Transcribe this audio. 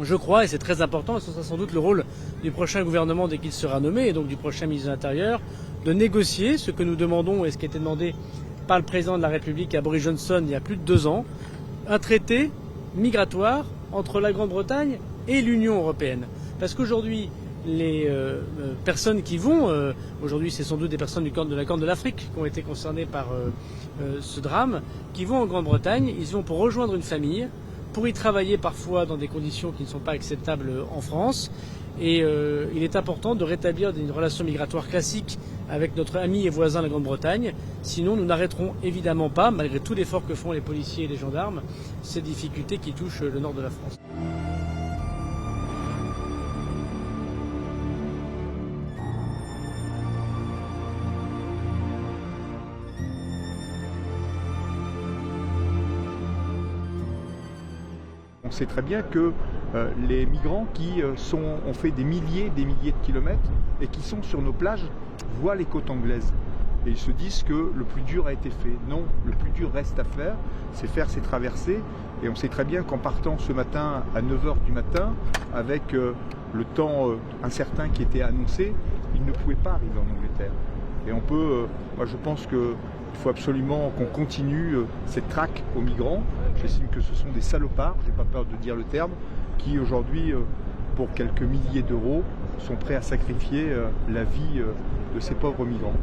je crois, et c'est très important, et ce sera sans doute le rôle du prochain gouvernement dès qu'il sera nommé, et donc du prochain ministre de l'Intérieur, de négocier ce que nous demandons et ce qui a été demandé par le président de la République à Boris Johnson il y a plus de 2 ans, un traité migratoire entre la Grande-Bretagne et l'Union européenne. Parce qu'aujourd'hui, les personnes qui vont, aujourd'hui c'est sans doute des personnes de la Corne de l'Afrique qui ont été concernées par ce drame, qui vont en Grande-Bretagne, ils vont pour rejoindre une famille, pour y travailler parfois dans des conditions qui ne sont pas acceptables en France. Et il est important de rétablir une relation migratoire classique avec notre ami et voisin la Grande-Bretagne. Sinon, nous n'arrêterons évidemment pas, malgré tout l'effort que font les policiers et les gendarmes, ces difficultés qui touchent le nord de la France. On sait très bien que les migrants qui ont fait des milliers de kilomètres et qui sont sur nos plages voient les côtes anglaises. Et ils se disent que le plus dur a été fait. Non, le plus dur reste à faire, c'est faire ces traversées. Et on sait très bien qu'en partant ce matin à 9 h du matin, avec le temps incertain qui était annoncé, ils ne pouvaient pas arriver en Angleterre. Et on peut, moi je pense qu'il faut absolument qu'on continue cette traque aux migrants. J'estime que ce sont des salopards, je n'ai pas peur de dire le terme, qui aujourd'hui, pour quelques milliers d'euros, sont prêts à sacrifier la vie de ces pauvres migrants.